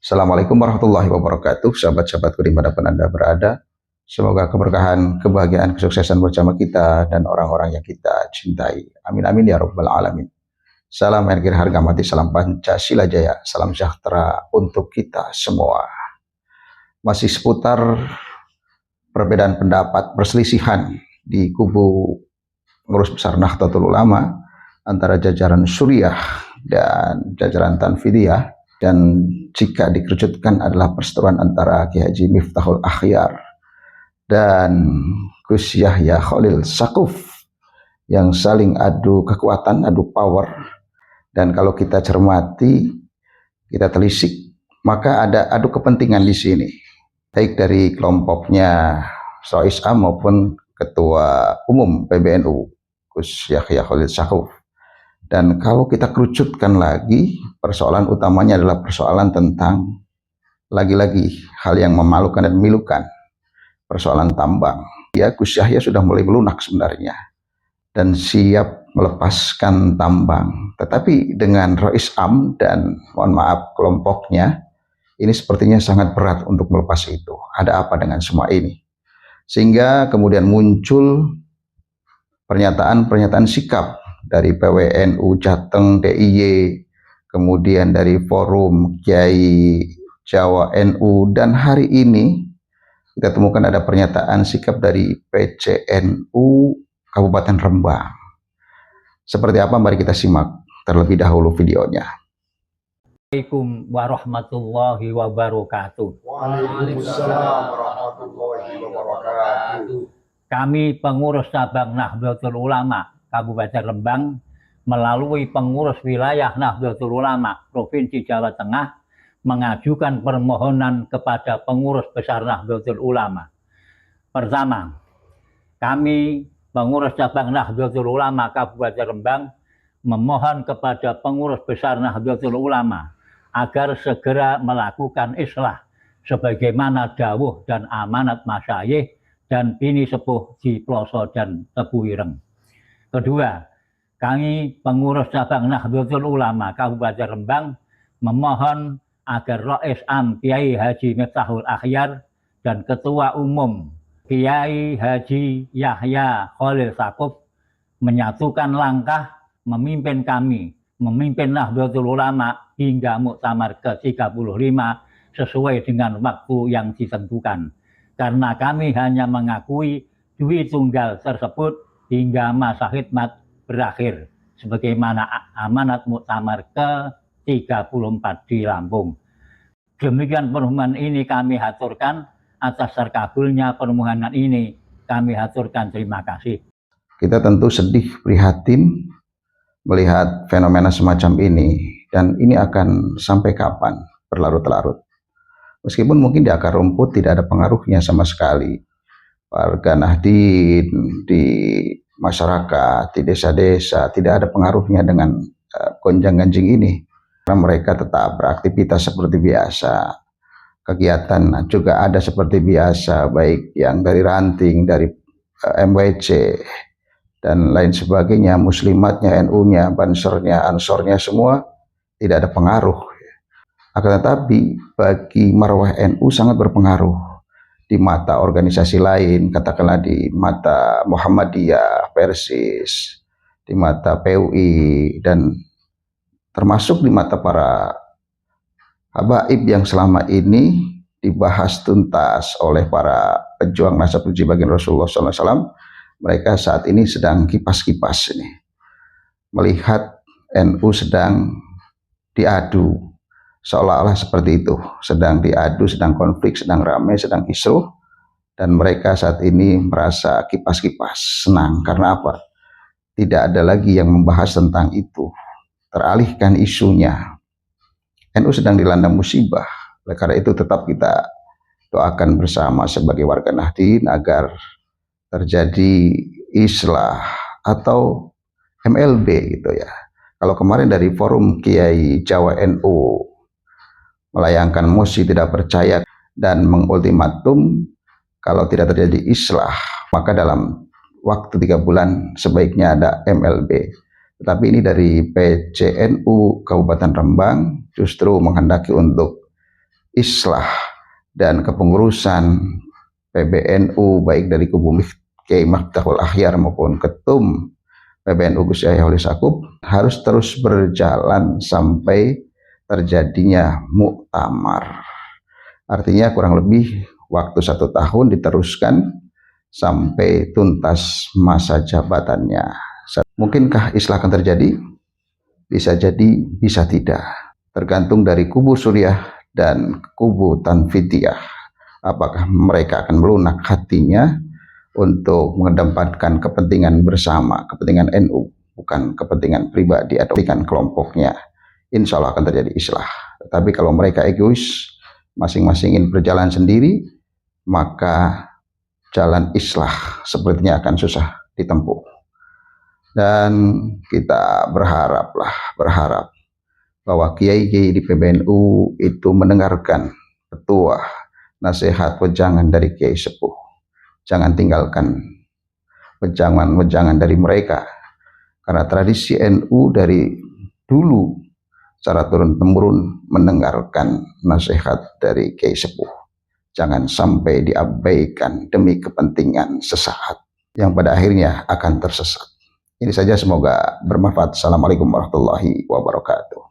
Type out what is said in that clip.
Assalamualaikum warahmatullahi wabarakatuh, sahabat-sahabatku dimanapun Anda berada. Semoga keberkahan, kebahagiaan, kesuksesan bersama kita dan orang-orang yang kita cintai. Amin amin ya rabbal alamin. Salam energi harga mati, salam Pancasila Jaya, salam sejahtera untuk kita semua. Masih seputar perbedaan pendapat, perselisihan di kubu pengurus besar Nahdlatul Ulama antara jajaran Suriah dan jajaran Tanfidiyah. Dan jika dikerucutkan adalah perseteruan antara Kiai Haji Miftahul Akhyar dan Gus Yahya Khalil Saquf yang saling adu kekuatan, adu power. Dan kalau kita cermati, kita telisik, maka ada adu kepentingan di sini, baik dari kelompoknya Sois Am maupun Ketua Umum PBNU Gus Yahya Khalil Saquf. Dan kalau kita kerucutkan lagi, persoalan utamanya adalah persoalan tentang lagi-lagi hal yang memalukan dan memilukan, persoalan tambang. Ya, Gus Yahya sudah mulai melunak sebenarnya dan siap melepaskan tambang. Tetapi dengan Rais Am dan mohon maaf kelompoknya, ini sepertinya sangat berat untuk melepas itu. Ada apa dengan semua ini? Sehingga kemudian muncul pernyataan-pernyataan sikap dari PWNU Jateng DIY, kemudian dari Forum Kiai Jawa NU, dan hari ini kita temukan ada pernyataan sikap dari PCNU Kabupaten Rembang. Seperti apa? Mari kita simak terlebih dahulu videonya. Assalamualaikum warahmatullahi wabarakatuh. Waalaikumsalam warahmatullahi wabarakatuh. Kami pengurus cabang Nahdlatul Ulama Kabupaten Rembang melalui pengurus wilayah Nahdlatul Ulama Provinsi Jawa Tengah mengajukan permohonan kepada pengurus besar Nahdlatul Ulama. Pertama, kami pengurus cabang Nahdlatul Ulama Kabupaten Rembang memohon kepada pengurus besar Nahdlatul Ulama agar segera melakukan islah sebagaimana dawuh dan amanat masyayikh dan bini sepuh di Ploso dan Tebu Ireng. Kedua, kami pengurus cabang Nahdlatul Ulama Kabupaten Rembang memohon agar Rais Am Kiai Haji Miftahul Akhyar dan Ketua Umum Kiai Haji Yahya Khalil Saquf menyatukan langkah memimpin kami, memimpin Nahdlatul Ulama hingga Muktamar ke-35 sesuai dengan waktu yang ditentukan. Karena kami hanya mengakui Dwi Tunggal tersebut hingga masa khidmat berakhir sebagaimana amanat Muktamar ke-34 di Lampung. Demikian permohonan ini kami haturkan. Atas terkabulnya permohonan ini kami haturkan terima kasih. Kita tentu sedih, prihatin melihat fenomena semacam ini, dan ini akan sampai kapan berlarut-larut. Meskipun mungkin di akar rumput tidak ada pengaruhnya sama sekali. Warga Nahdien di masyarakat, di desa-desa tidak ada pengaruhnya dengan gonjang-ganjing ini. Karena mereka tetap beraktivitas seperti biasa. Kegiatan juga ada seperti biasa, baik yang dari ranting, dari MWC, dan lain sebagainya, muslimatnya, NU-nya, bansernya, ansornya, semua tidak ada pengaruh. Akan tetapi bagi marwah NU sangat berpengaruh di mata organisasi lain, katakanlah di mata Muhammadiyah, Persis, di mata PUI, dan termasuk di mata para habaib yang selama ini dibahas tuntas oleh para pejuang nasab uji baginda Rasulullah SAW. Mereka saat ini sedang kipas-kipas ini, melihat NU sedang diadu, seolah-olah seperti itu, sedang diadu, sedang konflik, sedang ramai, sedang kisruh, dan mereka saat ini merasa kipas-kipas, senang. Karena apa? Tidak ada lagi yang membahas tentang itu, teralihkan isunya. NU sedang dilanda musibah. Oleh karena itu tetap kita doakan bersama sebagai warga Nahdien agar terjadi islah atau MLB gitu ya. Kalau kemarin dari Forum Kiai Jawa NU melayangkan mosi tidak percaya dan mengultimatum kalau tidak terjadi islah maka dalam waktu 3 bulan sebaiknya ada MLB. Tetapi ini dari PCNU Kabupaten Rembang justru menghendaki untuk islah dan kepengurusan PBNU baik dari kubu Kiai Miftahul Akhyar maupun Ketum PBNU Gus Yahya Holil Saquf harus terus berjalan sampai terjadinya muktamar. Artinya kurang lebih waktu 1 tahun diteruskan sampai tuntas masa jabatannya. Mungkinkah islah akan terjadi? Bisa jadi, bisa tidak. Tergantung dari kubu Suriah dan kubu Tanfidiyah. Apakah mereka akan melunak hatinya untuk mengedepankan kepentingan bersama, kepentingan NU, bukan kepentingan pribadi atau kepentingan kelompoknya. Insya Allah akan terjadi islah. Tetapi kalau mereka egois, masing-masing ingin berjalan sendiri, maka jalan islah sepertinya akan susah ditempuh. Dan kita berharap bahwa kiai-kiai di PBNU itu mendengarkan petuah, nasihat, wejangan dari kiai sepuh. Jangan tinggalkan wejangan-wejangan dari mereka, karena tradisi NU dari dulu secara turun-temurun mendengarkan nasihat dari kiai sepuh. Jangan sampai diabaikan demi kepentingan sesaat yang pada akhirnya akan tersesat. Ini saja, semoga bermanfaat. Assalamualaikum warahmatullahi wabarakatuh.